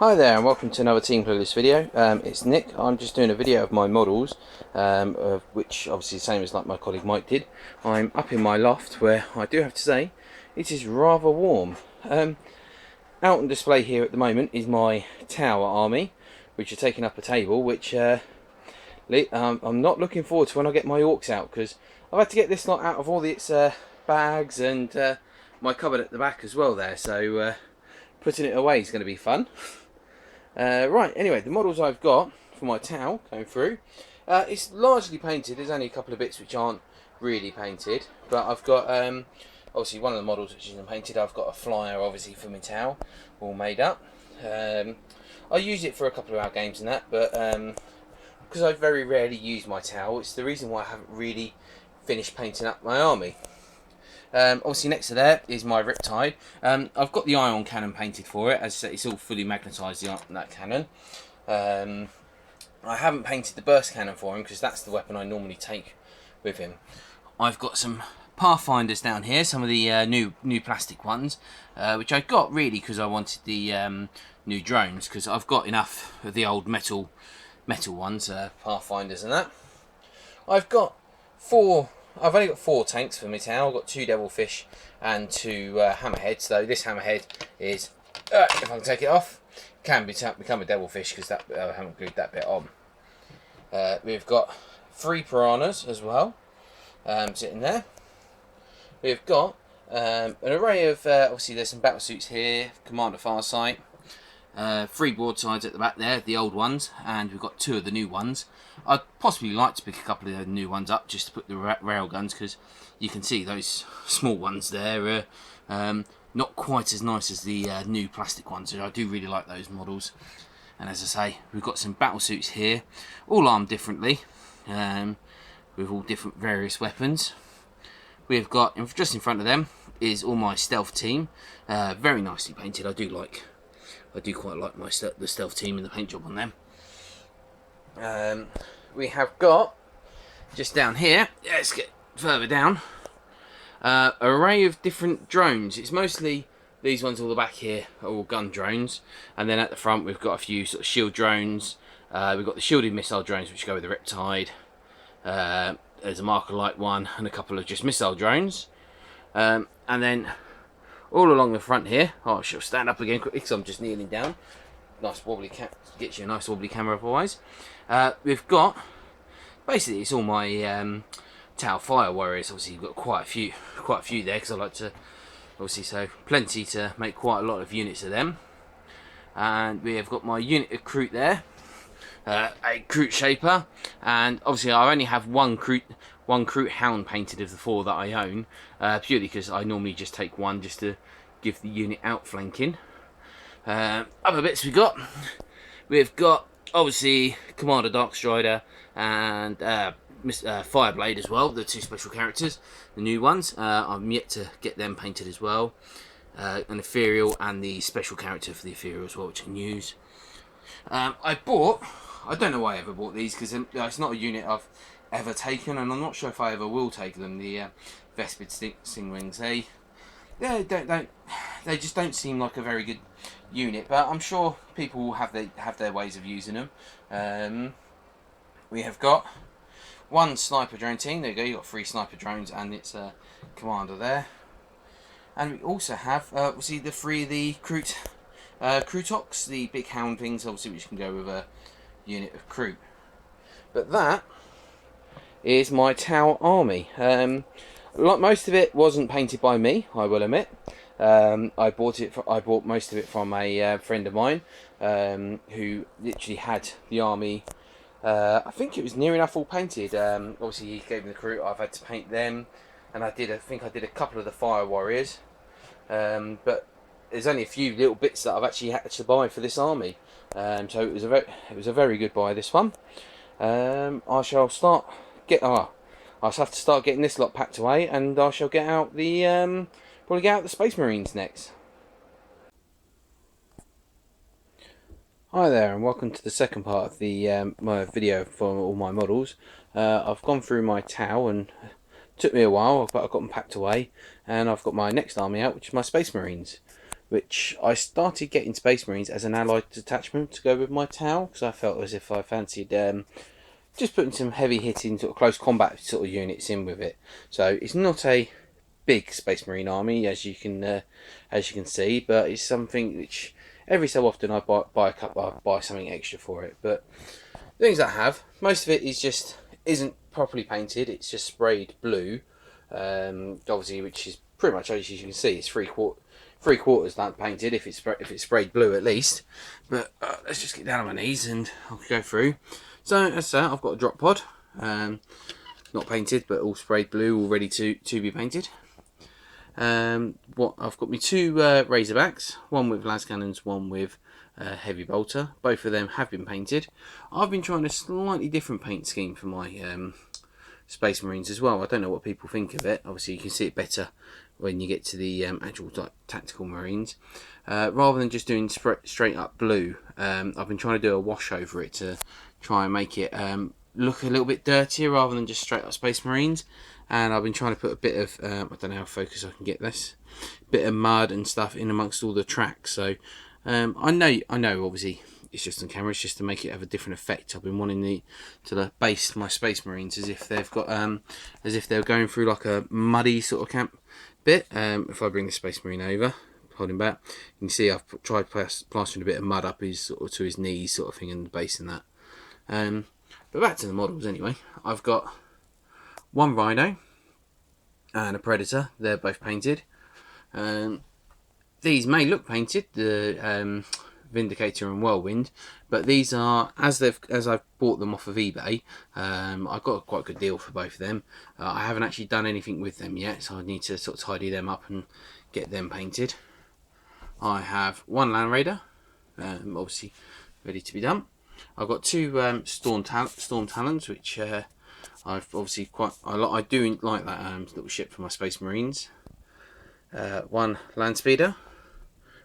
Hi there and welcome to another Team Playlist video. It's Nick. I'm just doing a video of my models, of which obviously the same as like my colleague Mike did. I'm up in my loft where I do have to say it is rather warm. Out on display here at the moment is my tower army, which are taking up a table, which I'm not looking forward to when I get my orcs out, because I've had to get this lot out of all its bags and my cupboard at the back as well there, so putting it away is going to be fun. Right, anyway, the models I've got for my towel going through, it's largely painted. There's only a couple of bits which aren't really painted, but I've got obviously one of the models which isn't painted. I've got a flyer obviously for my towel all made up. I use it for a couple of our games and that, but because I very rarely use my towel, it's the reason why I haven't really finished painting up my army. Obviously next to there is my Riptide. I've got the ion cannon painted for it, as it's all fully magnetised, that cannon. I haven't painted the burst cannon for him because that's the weapon I normally take with him. I've got some Pathfinders down here, some of the new plastic ones, which I got really because I wanted the new drones, because I've got enough of the old metal ones, Pathfinders and that. I've only got 4 tanks for my tower. I've got 2 Devilfish and 2 Hammerheads. So this Hammerhead is, if I can take it off, can become a Devilfish because I haven't glued that bit on. We've got 3 Piranhas as well, sitting there. We've got an array of, obviously there's some battle suits here, Commander Farsight, 3 broadsides at the back there, the old ones, and we've got 2 of the new ones. I'd possibly like to pick a couple of the new ones up just to put the rail guns, because you can see those small ones there are not quite as nice as the new plastic ones. I do really like those models. And as I say, we've got some battle suits here, all armed differently, with all different various weapons. We've got, just in front of them is all my stealth team, very nicely painted. I do quite like the stealth team and the paint job on them. We have got, just down here, let's get further down, an array of different drones. It's mostly these ones all the back here are all gun drones, and then at the front we've got a few sort of shield drones. We've got the shielded missile drones which go with the Riptide. There's a Marker Light one and a couple of just missile drones, and then all along the front here, I shall stand up again quickly because I'm just kneeling down. Nice wobbly gets you a nice wobbly camera otherwise. We've got, basically it's all my Tau Fire Warriors. Obviously you've got quite a few there because I like to, obviously, so plenty to make quite a lot of units of them. And we have got my unit of Kroot there, a Kroot Shaper, and obviously I only have one Kroot Hound painted of the 4 that I own, purely because I normally just take one just to give the unit outflanking. Other bits we've got obviously Commander Darkstrider and Fireblade as well, the 2 special characters, the new ones. I'm yet to get them painted as well. An Ethereal and the special character for the Ethereal as well, which I can use. I don't know why I ever bought these, because it's not a unit I've ever taken, and I'm not sure if I ever will take them. The Vespid Stingwings, they just don't seem like a very good unit, but I'm sure people will have their ways of using them. We have got 1 sniper drone team. There you go. You got 3 sniper drones, and it's a commander there. And we also have obviously the 3 of the Krootox, the big hound things, obviously, which can go with a unit of Kroot. But that is my Tau army. Like most of it wasn't painted by me, I will admit. I bought most of it from a friend of mine who literally had the army. I think it was near enough all painted. Obviously, he gave me the Kroot. I've had to paint them, and I think I did a couple of the Fire Warriors. But there's only a few little bits that I've actually had to buy for this army. So it was a very good buy, this one. I shall I'll have to start getting this lot packed away, and I shall get out the probably get out the Space Marines next. Hi there, and welcome to the second part of the my video for all my models. I've gone through my Tau, and it took me a while, but I've got them packed away, and I've got my next army out, which is my Space Marines. which I started getting Space Marines as an allied detachment to go with my Tau, because I felt as if I fancied just putting some heavy hitting sort of close combat sort of units in with it. So it's not a big Space Marine army as you can see, but it's something which every so often I buy something extra for it. But the things I have, most of it isn't properly painted. It's just sprayed blue, obviously, which is pretty much, as you can see, it's three quarters not painted if it's sprayed blue at least. But let's just get down on my knees and I'll go through. So as I say, I've got a drop pod, not painted but all sprayed blue, all ready to be painted. I've got my two Razorbacks, one with las cannons, one with heavy bolter. Both of them have been painted. I've been trying a slightly different paint scheme for my Space Marines as well. I don't know what people think of it. Obviously you can see it better when you get to the actual tactical Marines. Rather than just doing straight up blue, I've been trying to do a wash over it to try and make it look a little bit dirtier rather than just straight up Space Marines. And I've been trying to put a bit of I don't know how focus I can get this, bit of mud and stuff in amongst all the tracks. So I know obviously it's just on camera, it's just to make it have a different effect. I've been wanting to base my Space Marines as if they've got as if they're going through like a muddy sort of camp bit. If I bring the Space Marine over, hold him back, you can see I've tried plastering a bit of mud up his sort of to his knees sort of thing and the base and that. But back to the models anyway. I've got one Rhino and a Predator. They're both painted. These may look painted, the Vindicator and Whirlwind, but these are, as I've bought them off of eBay, I got quite a good deal for both of them. I haven't actually done anything with them yet, so I need to sort of tidy them up and get them painted. I have one Land Raider, obviously ready to be done. I've got two Storm Talons, which I've obviously I do like that little ship for my Space Marines. One Land Speeder,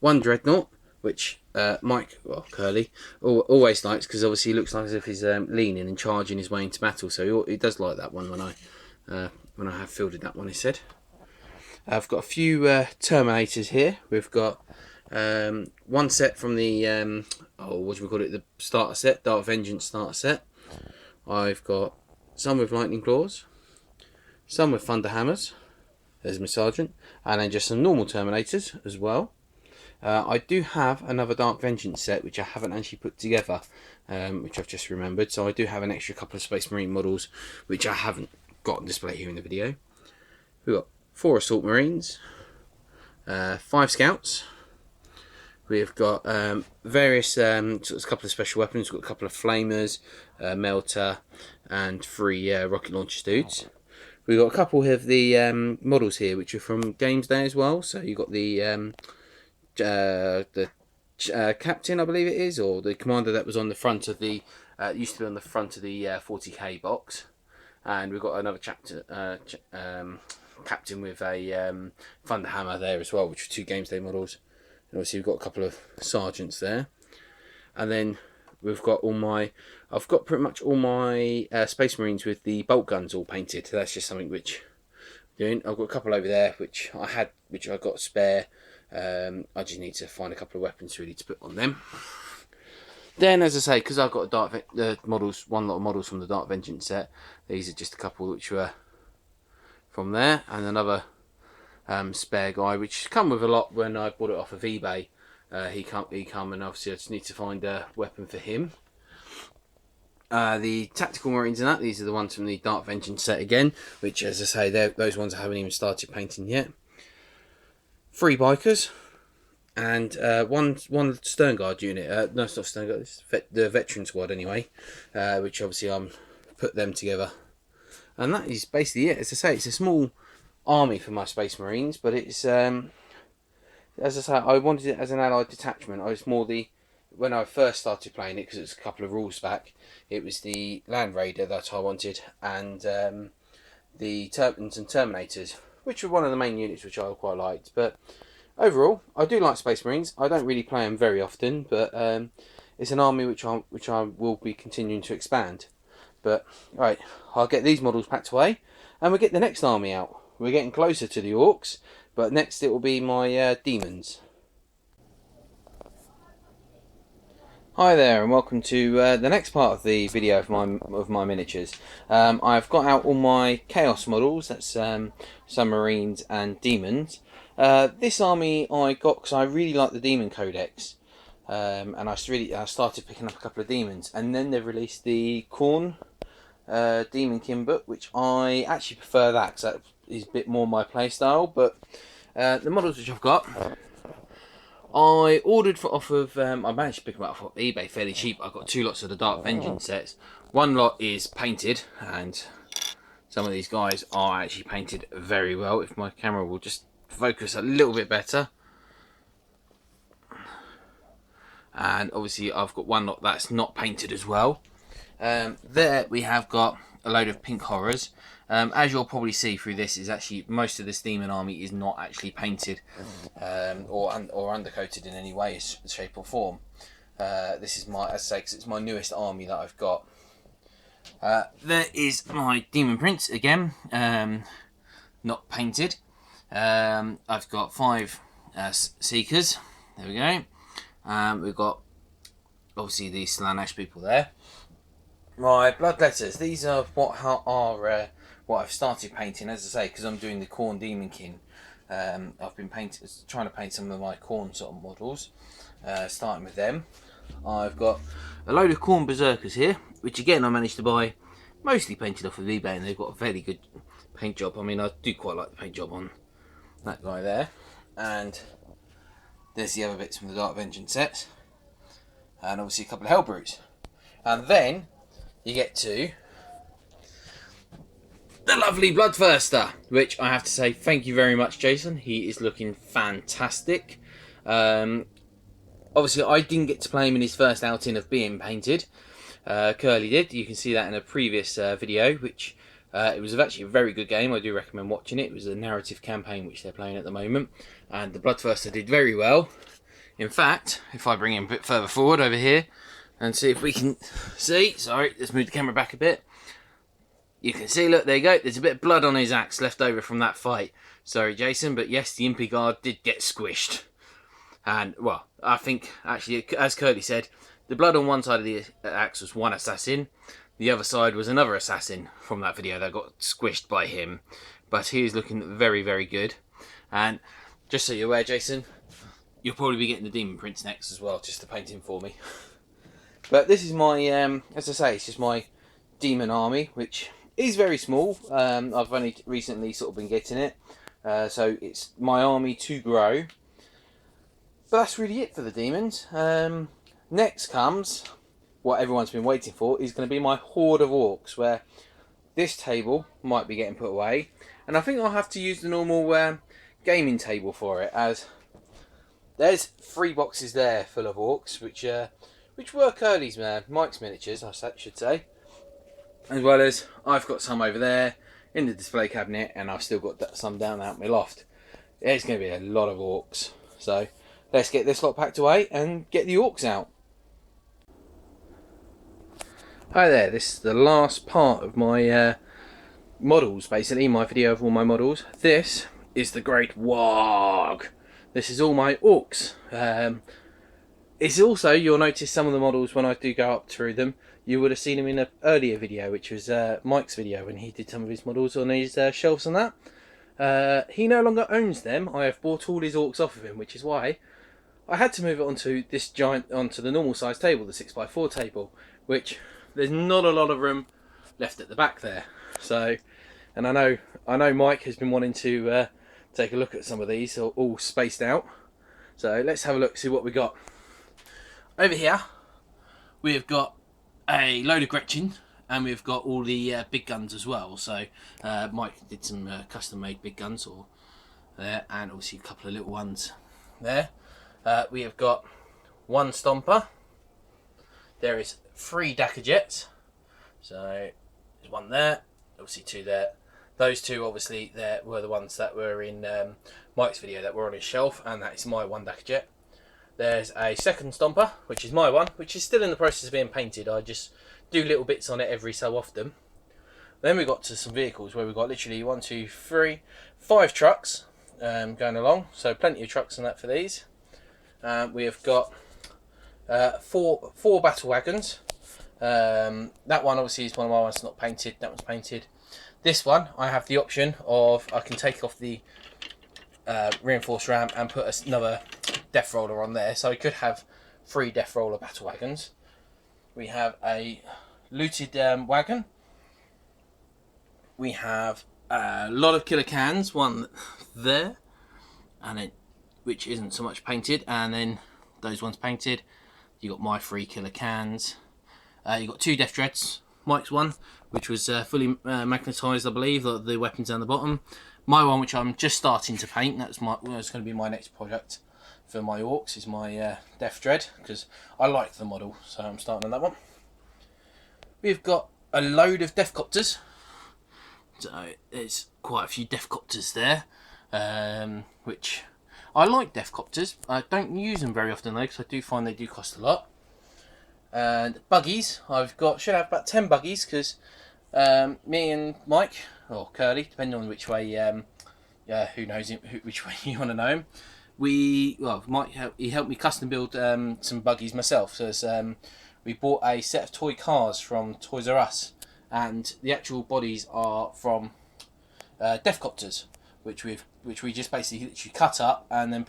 one Dreadnought, which Mike, well Curly, always likes, because obviously he looks like as if he's leaning and charging his way into battle. So he does like that one when I have fielded that one, he said. I've got a few Terminators here. We've got one set from the what do we call it? The starter set, Dark Vengeance starter set. I've got some with Lightning Claws, some with Thunder Hammers. There's my Sergeant, and then just some normal Terminators as well. I do have another Dark Vengeance set which I haven't actually put together, which I've just remembered. So I do have an extra couple of Space Marine models which I haven't got on display here in the video. We've got 4 Assault Marines, 5 Scouts. We've got various sort of couple of special weapons. We've got a couple of Flamers, Melter, and 3 rocket launcher dudes. We've got a couple of the models here which are from Games Day as well. So you've got the captain, I believe it is, or the commander that was on the front of the used to be on the front of the 40k box. And we've got another captain with a Thunder Hammer there as well, which are 2 Games Day models. And obviously we've got a couple of sergeants there, and then we've got I've got pretty much all my Space Marines with the bolt guns all painted. So that's just something which I'm doing. I've got a couple over there which I got spare. I just need to find a couple of weapons really to put on them. Then, as I say, because I've got one lot of models from the Dark Vengeance set. These are just a couple which were from there, and another spare guy, which come with a lot when I bought it off of eBay. He come, and obviously I just need to find a weapon for him. The tactical Marines and these are the ones from the Dark Vengeance set again, which, as I say, those ones I haven't even started painting yet. 3 bikers and one Stern Guard unit. No, it's not Stern Guard. It's the Veteran Squad anyway, which obviously put them together. And that is basically it. As I say, it's a small army for my Space Marines, but it's as I say, I wanted it as an allied detachment. I was more when I first started playing it, because it's a couple of rules back, it was the Land Raider that I wanted, and the Turpins and Terminators, which were one of the main units which I quite liked. But overall, I do like Space Marines. I don't really play them very often, but it's an army which I will be continuing to expand. But right, I'll get these models packed away, and we'll get the next army out. We're getting closer to the Orcs, but next it will be my Demons. Hi there, and welcome to the next part of the video of my miniatures. I've got out all my Chaos models. That's submarines and demons. This army I got because I really like the Demon Codex, and I started picking up a couple of demons, and then they released the Khorne Demonkin book, which I actually prefer that because that is a bit more my playstyle. But the models which I've got, I ordered off of, I managed to pick them up off eBay fairly cheap. I've got 2 lots of the Dark Vengeance sets. One lot is painted, and some of these guys are actually painted very well. If my camera will just focus a little bit better. And obviously I've got one lot that's not painted as well. There we have got a load of pink horrors. As you'll probably see through this, is actually most of this demon army is not actually painted or undercoated in any way, shape or form. This is my, as I say, 'cause it's my newest army that I've got. There is my Demon Prince again, not painted. I've got 5 Seekers. There we go. We've got obviously the Slaanesh people there. My Bloodletters. These are what I've started painting, as I say, because I'm doing the Khorne Demonkin. I've been trying to paint some of my Khorne sort of models, starting with them. I've got a load of Khorne Berserkers here, which again I managed to buy mostly painted off of eBay, and they've got a very good paint job. I mean, I do quite like the paint job on that guy there. And there's the other bits from the Dark Vengeance sets, and obviously a couple of Hellbrutes. And then you get to the lovely Bloodthirster, which I have to say thank you very much, Jason. He is looking fantastic. Obviously I didn't get to play him in his first outing of being painted. Curly did. You can see that in a previous video, which it was actually a very good game. I do recommend watching it. It was a narrative campaign which they're playing at the moment, and the Bloodthirster did very well. In fact, if I bring him a bit further forward over here and see if we can see, sorry, let's move the camera back a bit. You can see, look, there you go, there's a bit of blood on his axe left over from that fight. Sorry, Jason, but yes, the Impy Guard did get squished. And, well, I think, actually, as Curly said, the blood on one side of the axe was one assassin. The other side was another assassin from that video that got squished by him. But he is looking very, very good. And just so you're aware, Jason, you'll probably be getting the Demon Prince next as well, just to paint him for me. But this is my, as I say, it's just my demon army, which is very small. I've only recently sort of been getting it. So it's my army to grow. But that's really it for the demons. Next comes what everyone's been waiting for, is going to be my Horde of Orcs, where this table might be getting put away. And I think I'll have to use the normal gaming table for it, as there's 3 boxes there full of Orcs, which were Curly's, Mike's miniatures, I should say. As well as I've got some over there in the display cabinet, and I've still got some down out in my loft. There's going to be a lot of Orcs. So let's get this lot packed away and get the Orcs out. Hi there, this is the last part of my models, basically, my video of all my models. This is the Great Warg. This is all my Orcs. It's also, you'll notice some of the models when I do go up through them, you would have seen them in an earlier video, which was Mike's video when he did some of his models on his shelves and that. He no longer owns them. I have bought all his Orcs off of him, which is why I had to move it onto the normal size table, the 6x4 table, which there's not a lot of room left at the back there. So, and I know Mike has been wanting to take a look at some of these, all spaced out. So let's have a look, see what we got. Over here, we've got a load of Gretchen, and we've got all the big guns as well. So Mike did some custom-made big guns there, and obviously a couple of little ones there. We have got 1 Stomper. There is 3 Dakka Jets. So there's 1 there, obviously 2 there. Those 2 obviously there were the ones that were in Mike's video that were on his shelf, and that is my 1 Dakka Jet. There's a 2nd Stomper, which is my one, which is still in the process of being painted. I just do little bits on it every so often. Then we got to some vehicles where we've got literally 1, 2, 3, 5 trucks going along. So plenty of trucks and that for these. We have got four battle wagons. That one obviously is one of my ones not painted. That one's painted. This one I have the option of I can take off the reinforced ram and put another death roller on there, so I could have 3 death roller battle wagons. We have a looted wagon. We have a lot of killer cans, one there, and it, which isn't so much painted, and then those ones painted. You got my 3 killer cans. You got 2 death dreads. Mike's one, which was fully magnetised, I believe, the weapons down the bottom. My one, which I'm just starting to paint. That's going to be my next project for my orcs, is my death dread, because I like the model, so I'm starting on that one. We've got a load of deathcopters. So there's quite a few deathcopters there, which I like deathcopters. I don't use them very often though, because I do find they do cost a lot. And buggies, should have about 10 buggies, because me and Mike, or Curly, depending on which way, who knows which way you want to know him. Mike he helped me custom build some buggies myself. So we bought a set of toy cars from Toys R Us, and the actual bodies are from deathcopters, which we just basically literally cut up and then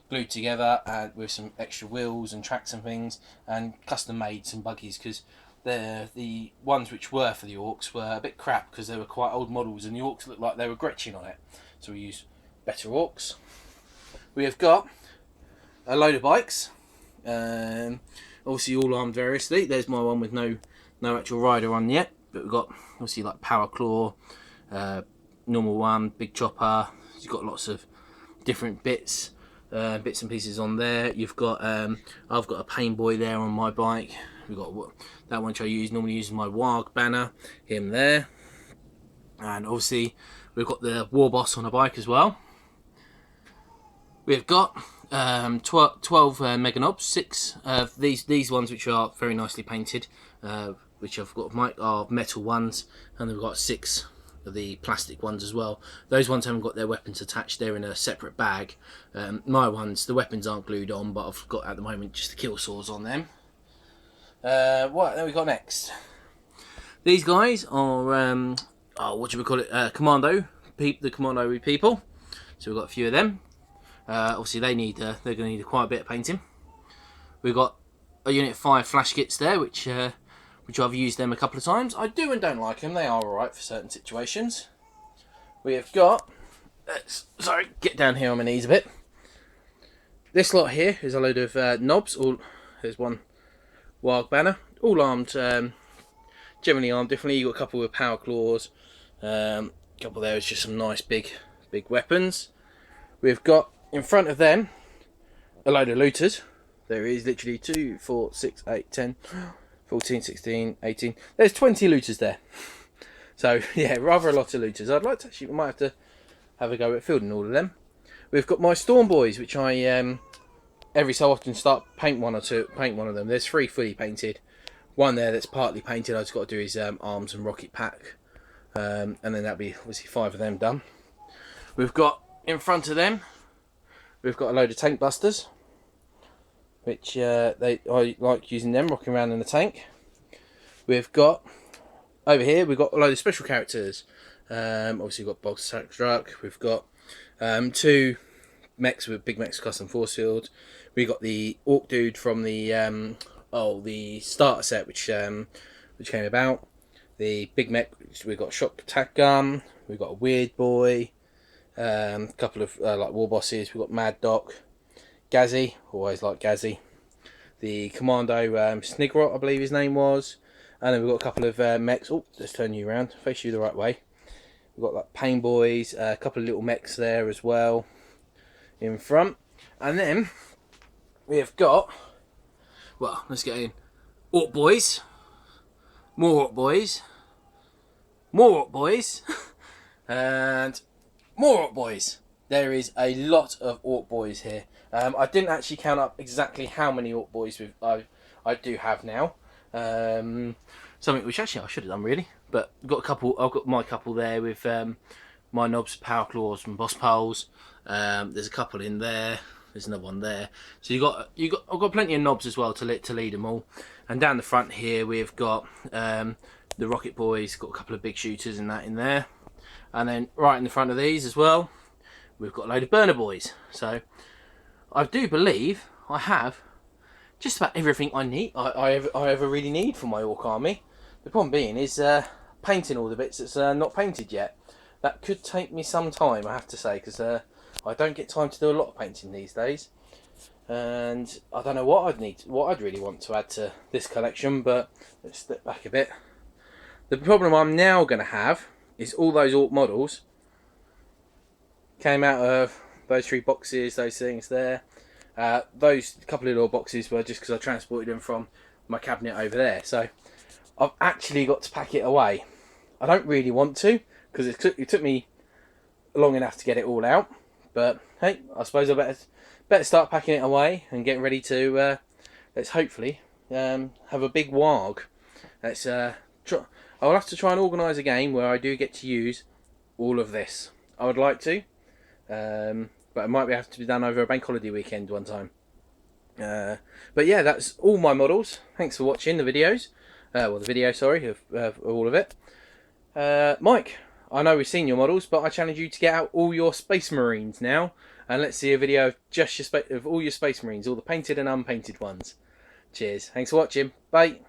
glued together, and with some extra wheels and tracks and things, and custom made some buggies, because the ones which were for the orcs were a bit crap because they were quite old models, and the orcs looked like they were Gretchen on it, so we used better orcs. We have got a load of bikes, obviously all armed variously. There's my one with no actual rider on yet, but we've got obviously like Power Claw, normal one, Big Chopper. You've got lots of different bits and pieces on there. You've got I've got a Pain Boy there on my bike. We've got that one which I normally use my Warg banner, him there, and obviously we've got the War Boss on a bike as well. We've got 12 Mega Knobs, 6 of these ones which are very nicely painted, which I've got are metal ones, and then we've got 6 of the plastic ones as well. Those ones haven't got their weapons attached, they're in a separate bag. My ones, the weapons aren't glued on, but I've got at the moment just the kill saws on them. What have we got next? These guys are what do we call it? Commando, the Commando people. So we've got a few of them. Obviously they're going to need quite a bit of painting. We've got a Unit 5 flash kits there, which I've used them a couple of times. I do and don't like them. They are alright for certain situations. We have got, sorry, get down here on my knees a bit. This lot here is a load of knobs. There's one Warg banner, all armed, generally armed differently. You've got a couple with Power Claws, a couple there is just some nice big weapons. We've got in front of them a load of looters. There is literally 2, 4, 6, 8, 10, 14, 16, 18. There's 20 looters there. So yeah, rather a lot of looters. I'd like to actually, we might have to have a go at fielding all of them. We've got my Storm Boys, which I every so often paint one of them. There's 3 fully painted. One there that's partly painted. I've just got to do his arms and rocket pack, and then that'll be obviously 5 of them done. We've got in front of them, we've got a load of tank busters, which I like using them, rocking around in the tank. We've got over here, we've got a load of special characters. Obviously we've got Bog Truck. We've got 2 mechs with Big Mechs Custom Force Field. We got the Orc Dude from the starter set, which came about. The Big Mech, we've got Shock Attack Gun. We've got a Weird Boy. A couple of like war bosses. We've got Mad Doc, Gazzy, always like Gazzy. The Commando Snigrot, I believe his name was. And then we've got a couple of mechs. Oh, let's turn you around, face you the right way. We've got like Pain Boys, a couple of little mechs there as well in front. And then we have got, well, let's get in. Orc Boys, more Orc Boys, more Orc Boys, and more Orc Boys. There is a lot of Orc Boys here. I didn't actually count up exactly how many Orc Boys I do have now. Something which actually I should have done really, but I've got my couple there with my knobs, Power Claws and Boss Poles. There's a couple in there. There's another one there. So I've got plenty of knobs as well to lead them all. And down the front here we've got the Rocket Boys, got a couple of big shooters and that in there. And then right in the front of these as well, we've got a load of Burner Boys. So I do believe I have just about everything I need. I ever really need for my Orc army. The problem being is painting all the bits that's not painted yet. That could take me some time, I have to say, because I don't get time to do a lot of painting these days. And I don't know what I'd really want to add to this collection, but let's step back a bit. The problem I'm now going to have is all those Orc models came out of those 3 boxes, those things there. Those couple of little boxes were just because I transported them from my cabinet over there. So I've actually got to pack it away. I don't really want to, because it took me long enough to get it all out. But hey, I suppose I better start packing it away and getting ready to let's hopefully have a big warg. Let's I'll have to try and organise a game where I do get to use all of this. I would like to, but it might have to be done over a bank holiday weekend one time. But yeah, that's all my models. Thanks for watching the videos. Well, the video, sorry, of all of it. Mike, I know we've seen your models, but I challenge you to get out all your Space Marines now, and let's see a video of just of all your Space Marines, all the painted and unpainted ones. Cheers. Thanks for watching. Bye.